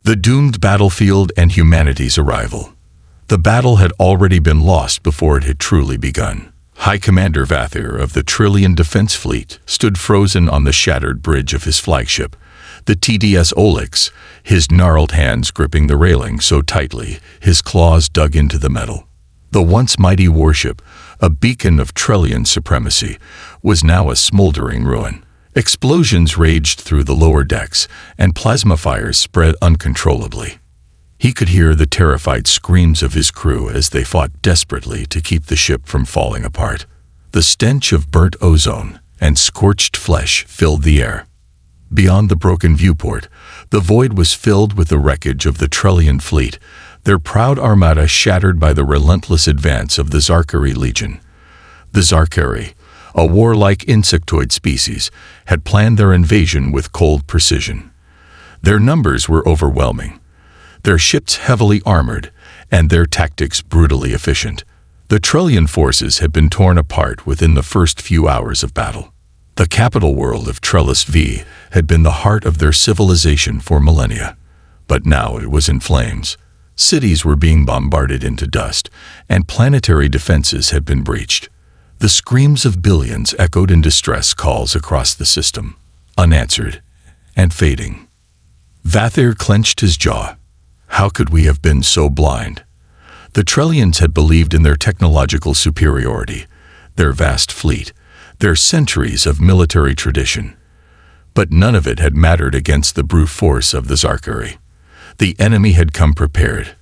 The doomed battlefield and humanity's arrival. The battle had already been lost before it had truly begun. High Commander Vathir of the Trillion Defense Fleet stood frozen on the shattered bridge of his flagship, the TDS Orcs, his gnarled hands gripping the railing so tightly his claws dug into the metal. The once mighty warship, a beacon of Trillion supremacy, was now a smoldering ruin. Explosions raged through the lower decks, and plasma fires spread uncontrollably. He could hear the terrified screams of his crew as they fought desperately to keep the ship from falling apart. The stench of burnt ozone and scorched flesh filled the air. Beyond the broken viewport, the void was filled with the wreckage of the Trillion fleet, their proud armada shattered by the relentless advance of the Zarkari Legion. The Zarkari, a warlike insectoid species, had planned their invasion with cold precision. Their numbers were overwhelming, their ships heavily armored, and their tactics brutally efficient. The Trillion forces had been torn apart within the first few hours of battle. The capital world of Trellis V had been the heart of their civilization for millennia, but now it was in flames. Cities were being bombarded into dust, and planetary defenses had been breached. The screams of billions echoed in distress calls across the system, unanswered and fading. Vathir clenched his jaw. How could we have been so blind? The Trillions had believed in their technological superiority, their vast fleet, their centuries of military tradition. But none of it had mattered against the brute force of the Zarkari. The enemy had come prepared,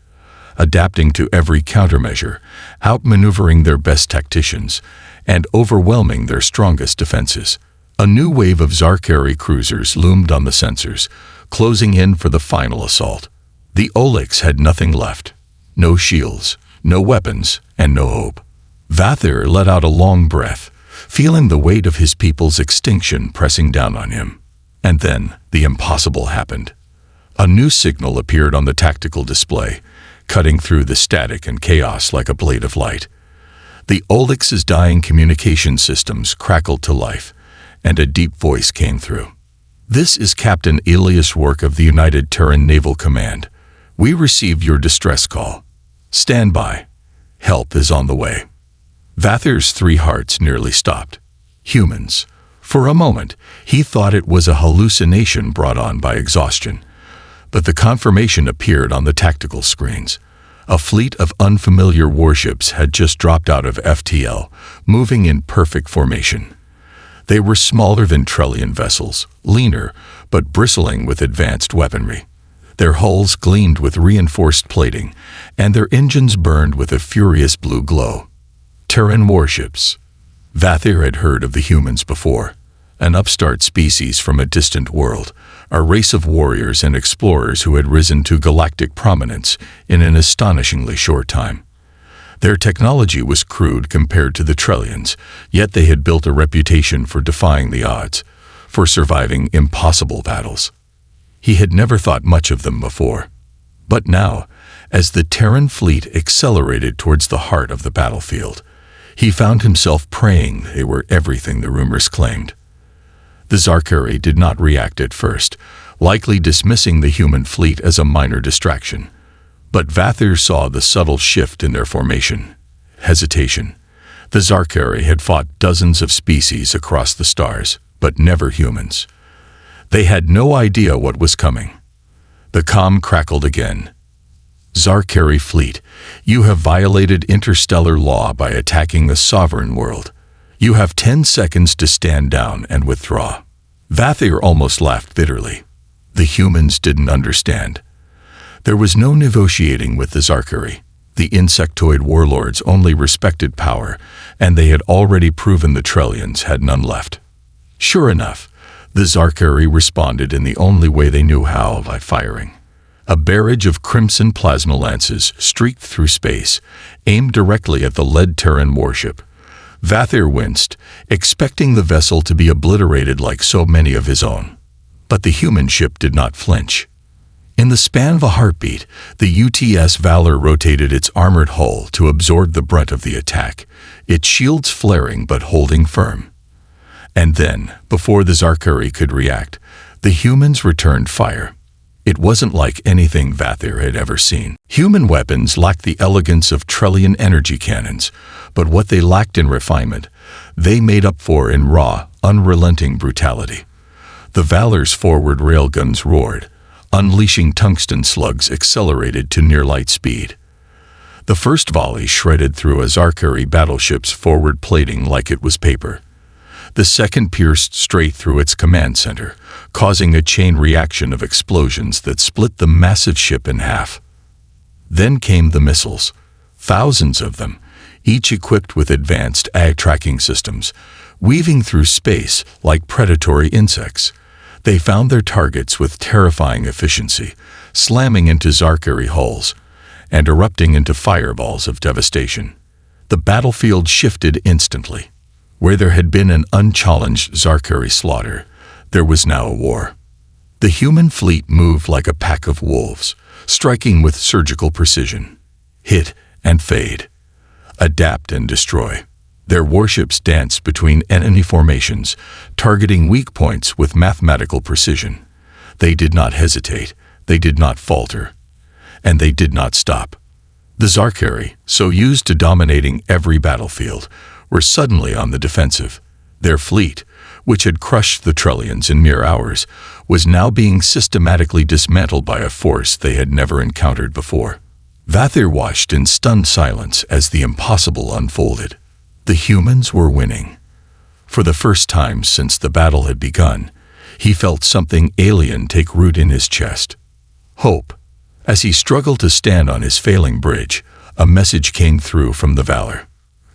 adapting to every countermeasure, outmaneuvering their best tacticians, and overwhelming their strongest defenses. A new wave of Zarkari cruisers loomed on the sensors, closing in for the final assault. The Orcs had nothing left. No shields, no weapons, and no hope. Vathir let out a long breath, feeling the weight of his people's extinction pressing down on him. And then the impossible happened. A new signal appeared on the tactical display, cutting through the static and chaos like a blade of light. The Orcs' dying communication systems crackled to life, and a deep voice came through. "This is Captain Elias Work of the United Terran Naval Command. We received your distress call. Stand by. Help is on the way." Vathir's three hearts nearly stopped. Humans. For a moment, he thought it was a hallucination brought on by exhaustion. But the confirmation appeared on the tactical screens. A fleet of unfamiliar warships had just dropped out of FTL, moving in perfect formation. They were smaller than Trillion vessels, leaner, but bristling with advanced weaponry. Their hulls gleamed with reinforced plating, and their engines burned with a furious blue glow. Terran warships. Vathir had heard of the humans before, an upstart species from a distant world, a race of warriors and explorers who had risen to galactic prominence in an astonishingly short time. Their technology was crude compared to the Trillions, yet they had built a reputation for defying the odds, for surviving impossible battles. He had never thought much of them before. But now, as the Terran fleet accelerated towards the heart of the battlefield, he found himself praying they were everything the rumors claimed. The Zarkari did not react at first, likely dismissing the human fleet as a minor distraction. But Vathir saw the subtle shift in their formation. Hesitation. The Zarkari had fought dozens of species across the stars, but never humans. They had no idea what was coming. The comm crackled again. "Zarkari fleet, you have violated interstellar law by attacking a sovereign world. You have 10 seconds to stand down and withdraw." Vathir almost laughed bitterly. The humans didn't understand. There was no negotiating with the Zarkari. The insectoid warlords only respected power, and they had already proven the Trillions had none left. Sure enough, the Zarkari responded in the only way they knew how, by firing. A barrage of crimson plasma lances streaked through space, aimed directly at the lead Terran warship. Vathir winced, expecting the vessel to be obliterated like so many of his own. But the human ship did not flinch. In the span of a heartbeat, the UTS Valor rotated its armored hull to absorb the brunt of the attack, its shields flaring but holding firm. And then, before the Zarkari could react, the humans returned fire. It wasn't like anything Vathir had ever seen. Human weapons lacked the elegance of Trellian energy cannons, but what they lacked in refinement, they made up for in raw, unrelenting brutality. The Valor's forward railguns roared, unleashing tungsten slugs accelerated to near-light speed. The first volley shredded through a Zarkari battleship's forward plating like it was paper. The second pierced straight through its command center, causing a chain reaction of explosions that split the massive ship in half. Then came the missiles, thousands of them, each equipped with advanced eye-tracking systems, weaving through space like predatory insects. They found their targets with terrifying efficiency, slamming into Zarkari hulls and erupting into fireballs of devastation. The battlefield shifted instantly. Where there had been an unchallenged Zarkari slaughter, there was now a war. The human fleet moved like a pack of wolves, striking with surgical precision. Hit and fade. Adapt and destroy. Their warships danced between enemy formations, targeting weak points with mathematical precision. They did not hesitate, they did not falter, and they did not stop. The Zarkari, so used to dominating every battlefield, were suddenly on the defensive. Their fleet, which had crushed the Trellians in mere hours, was now being systematically dismantled by a force they had never encountered before. Vathir watched in stunned silence as the impossible unfolded. The humans were winning. For the first time since the battle had begun, he felt something alien take root in his chest. Hope. As he struggled to stand on his failing bridge, a message came through from the Valor.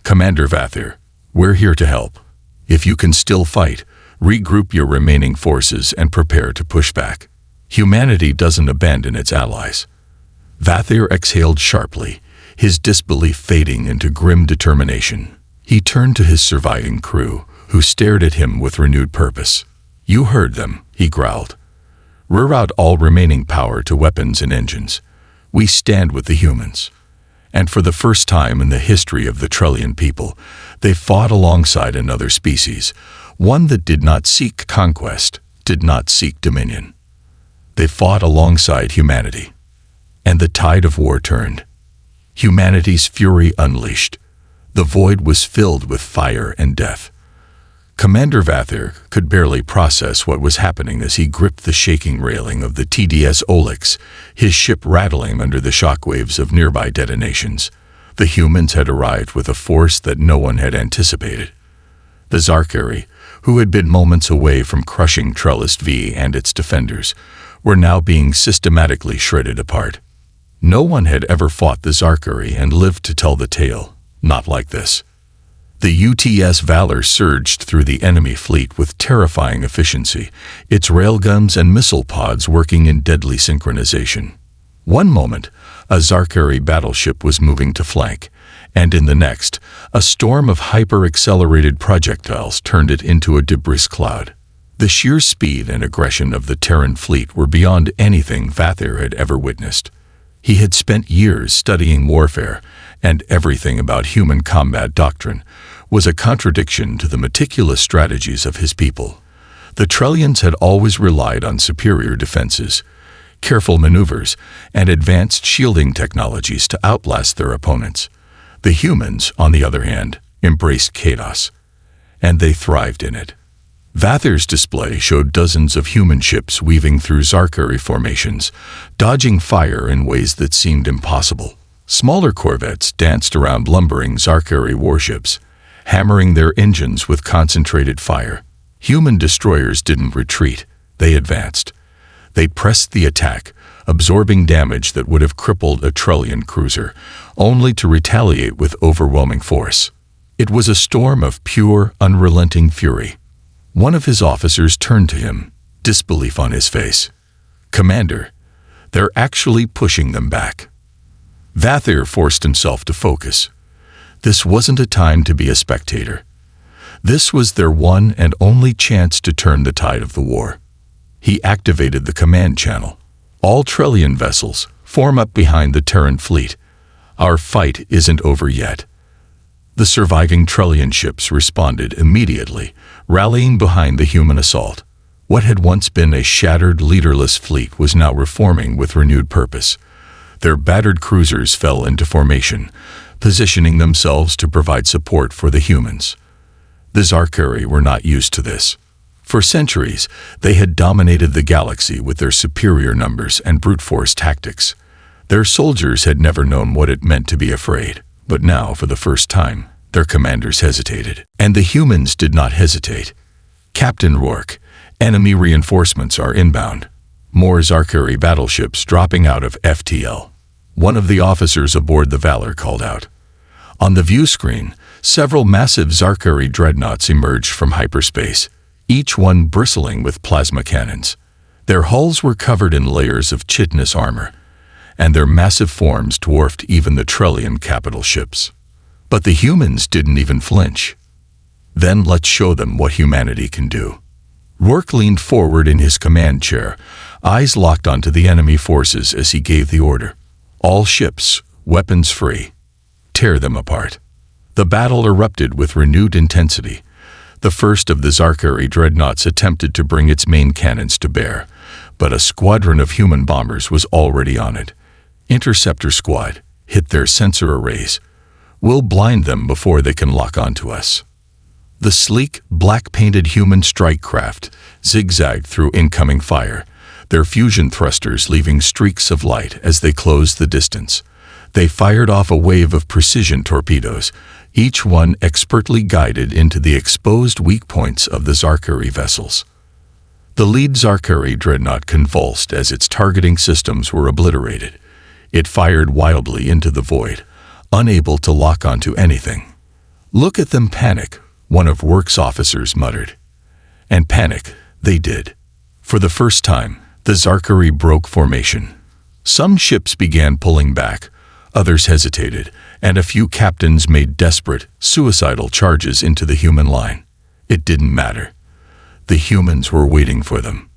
Commander Vathir, we're here to help. If you can still fight, regroup your remaining forces and prepare to push back. Humanity doesn't abandon its allies. Vathir exhaled sharply, his disbelief fading into grim determination. He turned to his surviving crew, who stared at him with renewed purpose. You heard them, he growled. Reroute all remaining power to weapons and engines. We stand with the humans. And for the first time in the history of the Trellian people, they fought alongside another species, one that did not seek conquest, did not seek dominion. They fought alongside humanity. And the tide of war turned. Humanity's fury unleashed. The void was filled with fire and death. Commander Vathir could barely process what was happening as he gripped the shaking railing of the TDS Orcs, his ship rattling under the shockwaves of nearby detonations. The humans had arrived with a force that no one had anticipated. The Zarkari, who had been moments away from crushing Trellist V and its defenders, were now being systematically shredded apart. No one had ever fought the Zarkari and lived to tell the tale, not like this. The UTS Valor surged through the enemy fleet with terrifying efficiency, its railguns and missile pods working in deadly synchronization. One moment, a Zarkari battleship was moving to flank, and in the next, a storm of hyper-accelerated projectiles turned it into a debris cloud. The sheer speed and aggression of the Terran fleet were beyond anything Vathir had ever witnessed. He had spent years studying warfare, and everything about human combat doctrine was a contradiction to the meticulous strategies of his people. The Trellians had always relied on superior defenses, careful maneuvers, and advanced shielding technologies to outlast their opponents. The humans, on the other hand, embraced chaos, and they thrived in it. Vathir's display showed dozens of human ships weaving through Zarkari formations, dodging fire in ways that seemed impossible. Smaller corvettes danced around lumbering Zarkari warships, hammering their engines with concentrated fire. Human destroyers didn't retreat, they advanced. They pressed the attack, absorbing damage that would have crippled a Trellian cruiser, only to retaliate with overwhelming force. It was a storm of pure, unrelenting fury. One of his officers turned to him, disbelief on his face. Commander, they're actually pushing them back. Vathir forced himself to focus. This wasn't a time to be a spectator. This was their one and only chance to turn the tide of the war. He activated the command channel. All Trellian vessels, form up behind the Terran fleet. Our fight isn't over yet. The surviving Trellian ships responded immediately, rallying behind the human assault. What had once been a shattered, leaderless fleet was now reforming with renewed purpose. Their battered cruisers fell into formation, positioning themselves to provide support for the humans. The Zarkari were not used to this. For centuries, they had dominated the galaxy with their superior numbers and brute force tactics. Their soldiers had never known what it meant to be afraid, but now, for the first time, their commanders hesitated. And the humans did not hesitate. "Captain Rourke, enemy reinforcements are inbound. More Zarkari battleships dropping out of FTL." One of the officers aboard the Valor called out. On the view screen, several massive Zarkari dreadnoughts emerged from hyperspace, each one bristling with plasma cannons. Their hulls were covered in layers of chitinous armor, and their massive forms dwarfed even the Trellian capital ships. But the humans didn't even flinch. "Then let's show them what humanity can do." Rourke leaned forward in his command chair, eyes locked onto the enemy forces as he gave the order. "All ships, weapons free. Tear them apart." The battle erupted with renewed intensity. The first of the Zarkari dreadnoughts attempted to bring its main cannons to bear, but a squadron of human bombers was already on it. "Interceptor squad, hit their sensor arrays. We'll blind them before they can lock onto us." The sleek, black-painted human strike craft zigzagged through incoming fire, their fusion thrusters leaving streaks of light as they closed the distance. They fired off a wave of precision torpedoes, each one expertly guided into the exposed weak points of the Zarkari vessels. The lead Zarkari dreadnought convulsed as its targeting systems were obliterated. It fired wildly into the void, unable to lock onto anything. "Look at them panic," one of Rourke's officers muttered. And panic they did. For the first time, the Zarkari broke formation. Some ships began pulling back, others hesitated, and a few captains made desperate, suicidal charges into the human line. It didn't matter. The humans were waiting for them.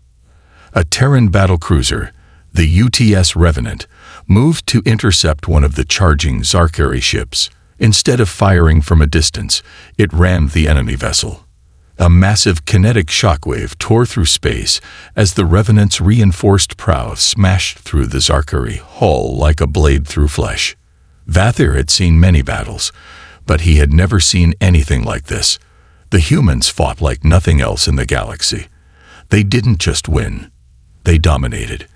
A Terran battlecruiser, the UTS Revenant, moved to intercept one of the charging Zarkari ships. Instead of firing from a distance, it rammed the enemy vessel. A massive kinetic shockwave tore through space as the Revenant's reinforced prow smashed through the Zarkari hull like a blade through flesh. Vathir had seen many battles, but he had never seen anything like this. The humans fought like nothing else in the galaxy. They didn't just win. They dominated.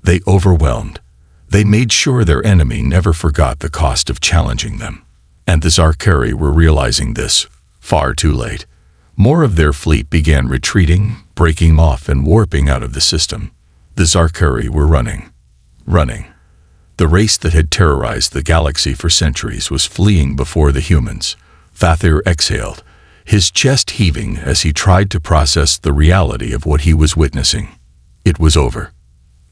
They overwhelmed. They made sure their enemy never forgot the cost of challenging them. And the Zarkari were realizing this far too late. More of their fleet began retreating, breaking off and warping out of the system. The Zarkari were running. The race that had terrorized the galaxy for centuries was fleeing before the humans. Vathir exhaled, his chest heaving as he tried to process the reality of what he was witnessing. It was over.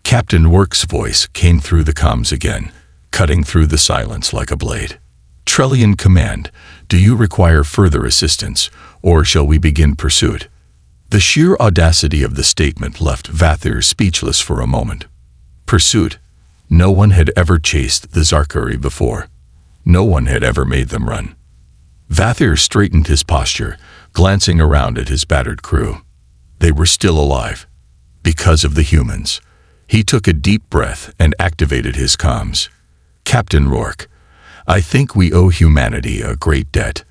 Captain Rourke's voice came through the comms again, cutting through the silence like a blade. "Trellian Command, do you require further assistance, or shall we begin pursuit?" The sheer audacity of the statement left Vathir speechless for a moment. Pursuit? No one had ever chased the Zarkari before. No one had ever made them run. Vathir straightened his posture, glancing around at his battered crew. They were still alive. Because of the humans. He took a deep breath and activated his comms. "Captain Rourke, I think we owe humanity a great debt."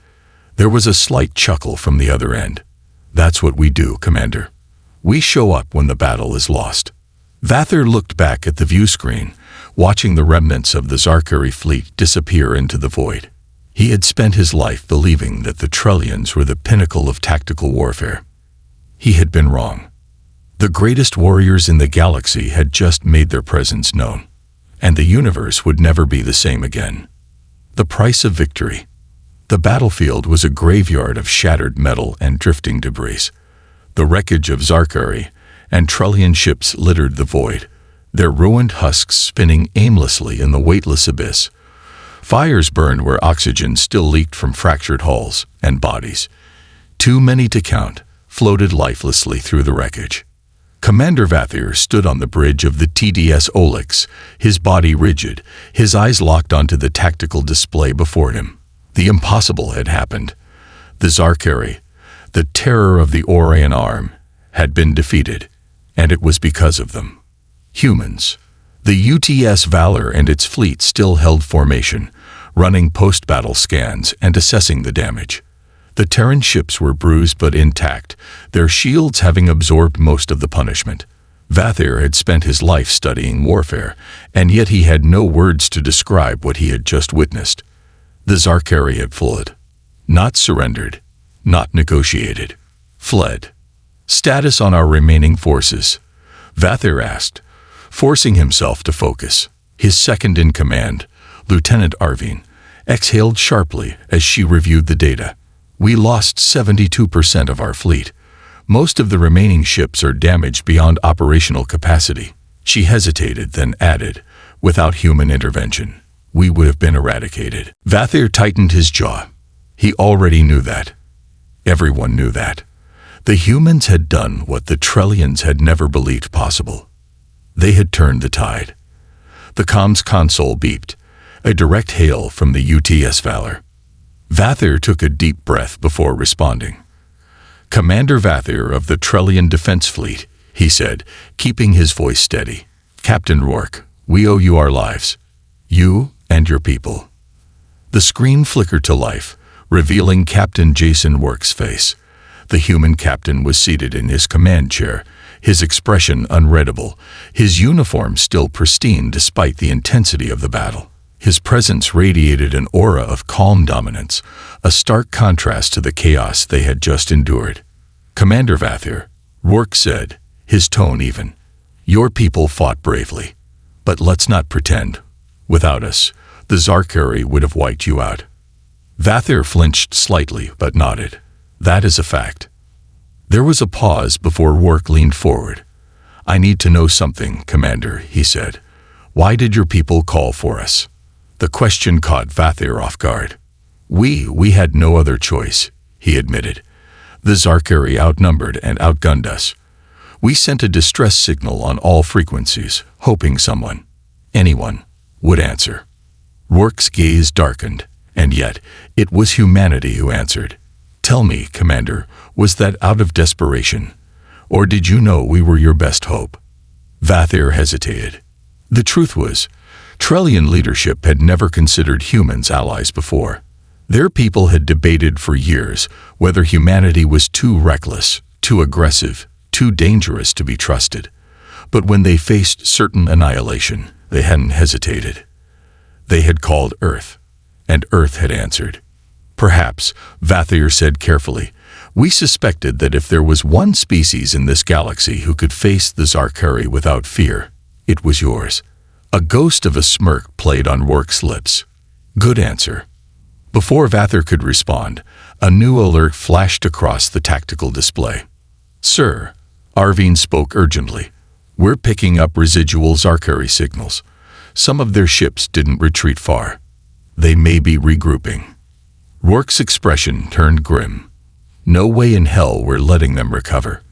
There was a slight chuckle from the other end. "That's what we do, Commander. We show up when the battle is lost." Vathir looked back at the view screen, watching the remnants of the Zarkari fleet disappear into the void. He had spent his life believing that the Trellians were the pinnacle of tactical warfare. He had been wrong. The greatest warriors in the galaxy had just made their presence known, and the universe would never be the same again. The price of victory. The battlefield was a graveyard of shattered metal and drifting debris. The wreckage of Zarkari and Trellian ships littered the void, their ruined husks spinning aimlessly in the weightless abyss. Fires burned where oxygen still leaked from fractured hulls, and bodies, too many to count, floated lifelessly through the wreckage. Commander Vathir stood on the bridge of the TDS Olix, his body rigid, his eyes locked onto the tactical display before him. The impossible had happened. The Zarkari, the terror of the Orion Arm, had been defeated, and it was because of them. Humans. The UTS Valor and its fleet still held formation, running post-battle scans and assessing the damage. The Terran ships were bruised but intact, their shields having absorbed most of the punishment. Vathir had spent his life studying warfare, and yet he had no words to describe what he had just witnessed. The Zarkari had fled. Not surrendered. Not negotiated. Fled. Status on our remaining forces? Vathir asked, forcing himself to focus. His second-in-command, Lieutenant Arvine, exhaled sharply as she reviewed the data. We lost 72% of our fleet. Most of the remaining ships are damaged beyond operational capacity. She hesitated, then added, without human intervention, we would have been eradicated. Vathir tightened his jaw. He already knew that. Everyone knew that. The humans had done what the Trellians had never believed possible. They had turned the tide. The comms console beeped, a direct hail from the UTS Valor. Vathir took a deep breath before responding. Commander Vathir of the Trellian Defense Fleet, he said, keeping his voice steady. Captain Rourke, we owe you our lives. You and your people. The screen flickered to life, revealing Captain Jason Rourke's face. The human captain was seated in his command chair, his expression unreadable, his uniform still pristine despite the intensity of the battle. His presence radiated an aura of calm dominance, a stark contrast to the chaos they had just endured. Commander Vathir, Rourke said, his tone even. Your people fought bravely. But let's not pretend. Without us, the Zarkari would have wiped you out. Vathir flinched slightly but nodded. That is a fact. There was a pause before Rourke leaned forward. I need to know something, Commander, he said. Why did your people call for us? The question caught Vathir off guard. We had no other choice, he admitted. The Zarkari outnumbered and outgunned us. We sent a distress signal on all frequencies, hoping someone, anyone, would answer. Rourke's gaze darkened, and yet it was humanity who answered. Tell me, Commander, was that out of desperation? Or did you know we were your best hope? Vathir hesitated. The truth was, Trellian leadership had never considered humans allies before. Their people had debated for years whether humanity was too reckless, too aggressive, too dangerous to be trusted. But when they faced certain annihilation, they hadn't hesitated. They had called Earth, and Earth had answered. Perhaps, Vathir said carefully, we suspected that if there was one species in this galaxy who could face the Zarkari without fear, it was yours. A ghost of a smirk played on Rourke's lips. Good answer. Before Vathir could respond, a new alert flashed across the tactical display. Sir, Arvine spoke urgently. We're picking up residual Zarkari signals. Some of their ships didn't retreat far. They may be regrouping. Rourke's expression turned grim. No way in hell we're letting them recover.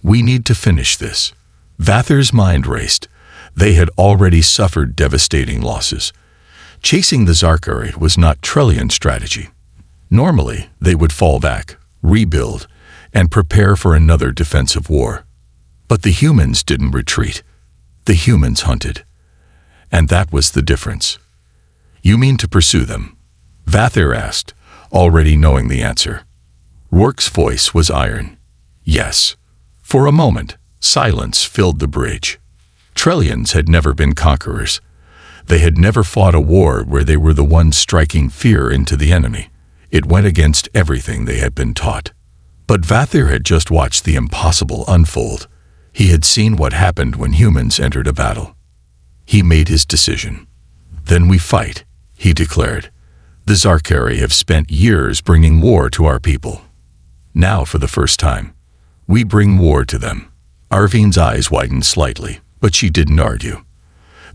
We need to finish this. Vathir's mind raced. They had already suffered devastating losses. Chasing the Zarkari was not Trellian strategy. Normally, they would fall back, rebuild, and prepare for another defensive war. But the humans didn't retreat. The humans hunted. And that was the difference. You mean to pursue them? Vathir asked, already knowing the answer. Rourke's voice was iron. Yes. For a moment, silence filled the bridge. Trellians had never been conquerors. They had never fought a war where they were the ones striking fear into the enemy. It went against everything they had been taught. But Vathir had just watched the impossible unfold. He had seen what happened when humans entered a battle. He made his decision. Then we fight, he declared. The Zarkari have spent years bringing war to our people. Now, for the first time, we bring war to them. Arvine's eyes widened slightly, but she didn't argue.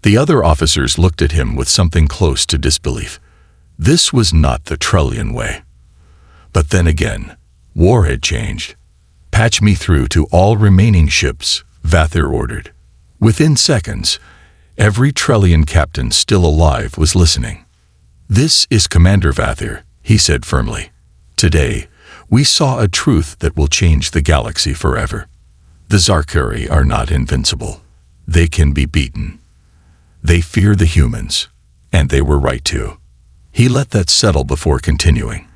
The other officers looked at him with something close to disbelief. This was not the Trellian way. But then again, war had changed. Patch me through to all remaining ships, Vathir ordered. Within seconds, every Trellian captain still alive was listening. This is Commander Vathir, he said firmly. Today, we saw a truth that will change the galaxy forever. The Zarkari are not invincible. They can be beaten. They fear the humans, and they were right to. He let that settle before continuing.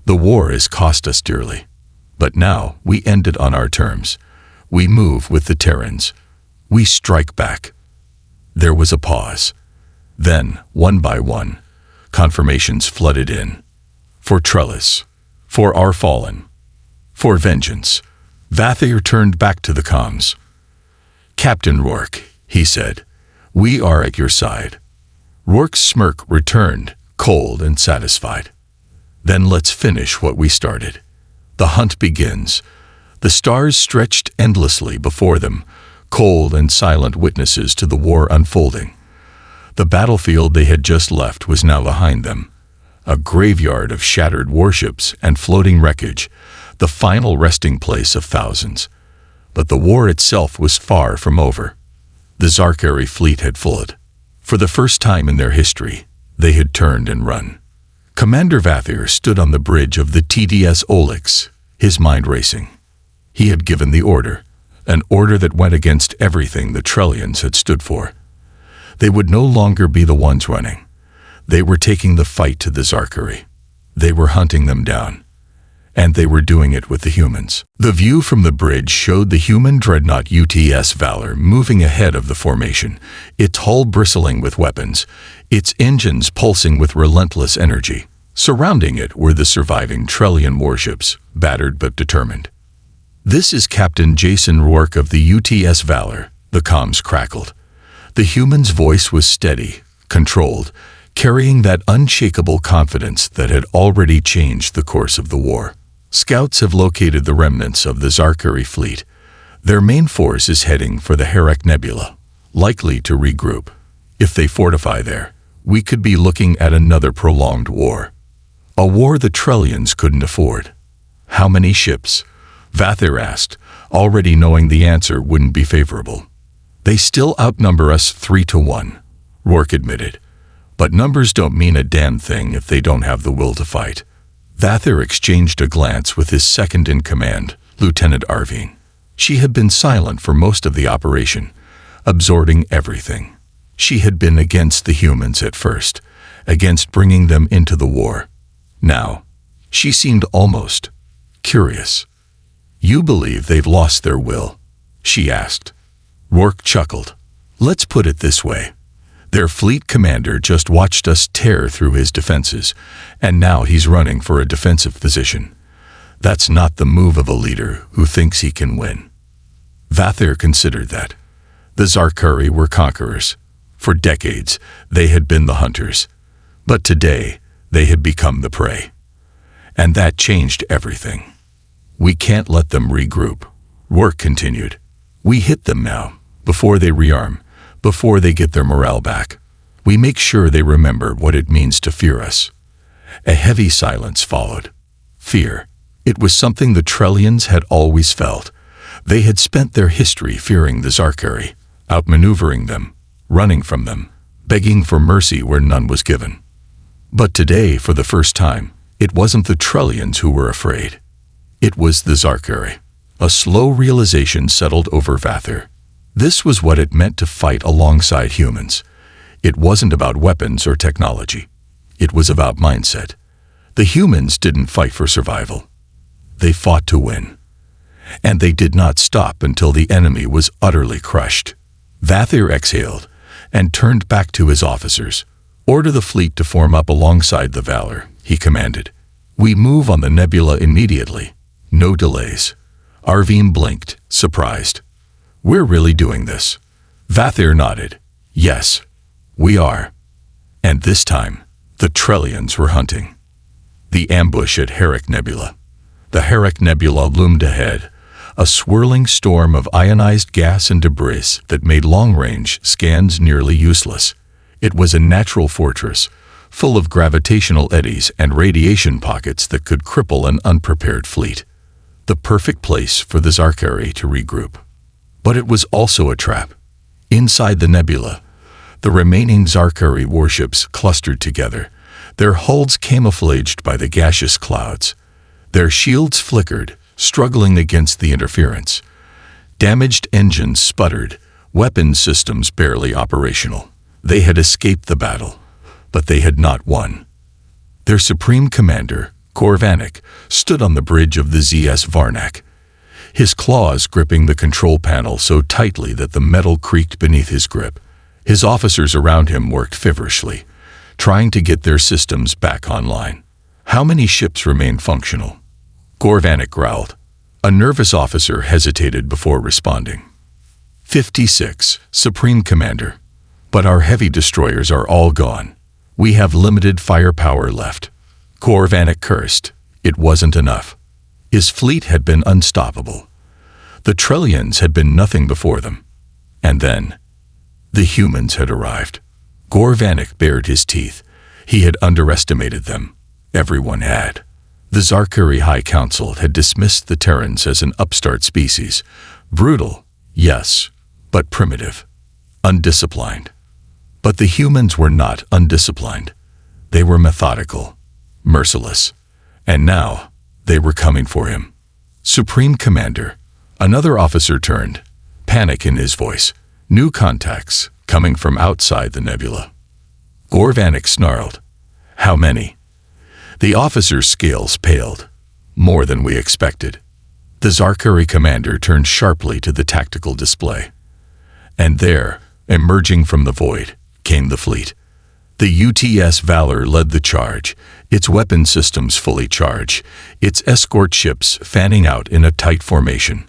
The war has cost us dearly, but now we end it on our terms. We move with the Terrans. We strike back. There was a pause. Then, one by one, confirmations flooded in. For Trellis. For our fallen. For vengeance. Vathier turned back to the comms. "Captain Rourke," he said, "we are at your side." Rourke's smirk returned, cold and satisfied. "Then let's finish what we started." The hunt begins. The stars stretched endlessly before them, cold and silent witnesses to the war unfolding. The battlefield they had just left was now behind them, a graveyard of shattered warships and floating wreckage, the final resting place of thousands. But the war itself was far from over. The Zarkari fleet had fled. For the first time in their history, they had turned and run. Commander Vathier stood on the bridge of the TDS Orcs, his mind racing. He had given the order, an order that went against everything the Trellians had stood for. They would no longer be the ones running. They were taking the fight to the Zarkari. They were hunting them down. And they were doing it with the humans. The view from the bridge showed the human dreadnought UTS Valor moving ahead of the formation, its hull bristling with weapons, its engines pulsing with relentless energy. Surrounding it were the surviving Trellian warships, battered but determined. "This is Captain Jason Rourke of the UTS Valor," the comms crackled. The human's voice was steady, controlled, carrying that unshakable confidence that had already changed the course of the war. "Scouts have located the remnants of the Zarkari fleet. Their main force is heading for the Herek Nebula, likely to regroup. If they fortify there, we could be looking at another prolonged war. A war the Trellians couldn't afford." "How many ships?" Vathier asked, already knowing the answer wouldn't be favorable. "They still outnumber us 3-1, Rourke admitted. "But numbers don't mean a damn thing if they don't have the will to fight." Vathier exchanged a glance with his second-in-command, Lieutenant Arvine. She had been silent for most of the operation, absorbing everything. She had been against the humans at first, against bringing them into the war. Now, she seemed almost curious. "You believe they've lost their will?" she asked. Rourke chuckled. "Let's put it this way. Their fleet commander just watched us tear through his defenses, and now he's running for a defensive position. That's not the move of a leader who thinks he can win." Vathier considered that. The Zarkari were conquerors. For decades, they had been the hunters. But today, they had become the prey. And that changed everything. "We can't let them regroup," Rourke continued. "We hit them now, before they rearm, before they get their morale back. We make sure they remember what it means to fear us." A heavy silence followed. Fear. It was something the Trellians had always felt. They had spent their history fearing the Zarkari, outmaneuvering them, running from them, begging for mercy where none was given. But today, for the first time, it wasn't the Trellians who were afraid. It was the Zarkari. A slow realization settled over Vathier. This was what it meant to fight alongside humans. It wasn't about weapons or technology. It was about mindset. The humans didn't fight for survival. They fought to win. And they did not stop until the enemy was utterly crushed. Vathier exhaled and turned back to his officers. "Order the fleet to form up alongside the Valor," he commanded. "We move on the nebula immediately. No delays." Arvine blinked, surprised. "We're really doing this?" Vathier nodded. "Yes, we are." And this time, the Trellians were hunting. The ambush at Herek Nebula. The Herek Nebula loomed ahead, a swirling storm of ionized gas and debris that made long-range scans nearly useless. It was a natural fortress, full of gravitational eddies and radiation pockets that could cripple an unprepared fleet. The perfect place for the Zarkari to regroup. But it was also a trap. Inside the nebula, the remaining Zarkari warships clustered together, their hulls camouflaged by the gaseous clouds. Their shields flickered, struggling against the interference. Damaged engines sputtered, weapon systems barely operational. They had escaped the battle, but they had not won. Their supreme commander, Gorvanik, stood on the bridge of the ZS Varnak, his claws gripping the control panel so tightly that the metal creaked beneath his grip. His officers around him worked feverishly, trying to get their systems back online. How many ships remained functional? Gorvanik growled. A nervous officer hesitated before responding. 56, Supreme Commander. But our heavy destroyers are all gone. We have limited firepower left. Gorvanik cursed. It wasn't enough. His fleet had been unstoppable. The Trillions had been nothing before them. And then, the humans had arrived. Gorvanik bared his teeth. He had underestimated them. Everyone had. The Zarkari High Council had dismissed the Terrans as an upstart species. Brutal, yes, but primitive. Undisciplined. But the humans were not undisciplined. They were methodical, merciless. And now, they were coming for him. Supreme Commander. Another officer turned, panic in his voice. New contacts, coming from outside the nebula. Gorvanik snarled. How many? The officer's scales paled. More than we expected. The Zarkari commander turned sharply to the tactical display. And there, emerging from the void, came the fleet. The UTS Valor led the charge, its weapon systems fully charged, its escort ships fanning out in a tight formation.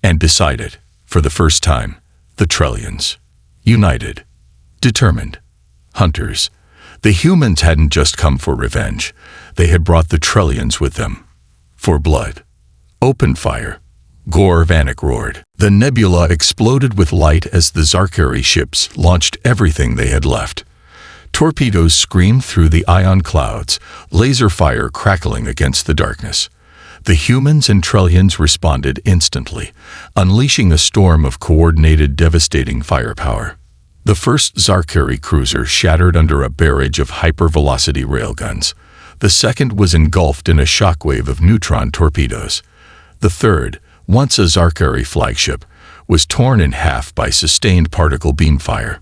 And beside it, for the first time, the Trillions. United. Determined. Hunters. The humans hadn't just come for revenge. They had brought the Trillions with them. For blood. Open fire. Gorvanik roared. The nebula exploded with light as the Zarkari ships launched everything they had left. Torpedoes screamed through the ion clouds, laser fire crackling against the darkness. The humans and Trillions responded instantly, unleashing a storm of coordinated, devastating firepower. The first Zarkari cruiser shattered under a barrage of hypervelocity railguns. The second was engulfed in a shockwave of neutron torpedoes. The third, once a Zarkari flagship, was torn in half by sustained particle beam fire.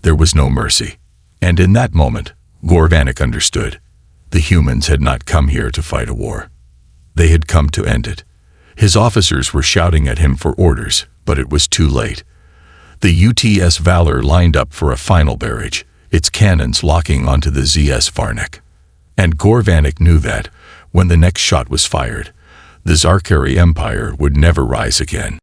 There was no mercy. And in that moment, Gorvanik understood. The humans had not come here to fight a war. They had come to end it. His officers were shouting at him for orders, but it was too late. The UTS Valor lined up for a final barrage, its cannons locking onto the ZS Varnak. And Gorvanik knew that, when the next shot was fired, the Zarkari Empire would never rise again.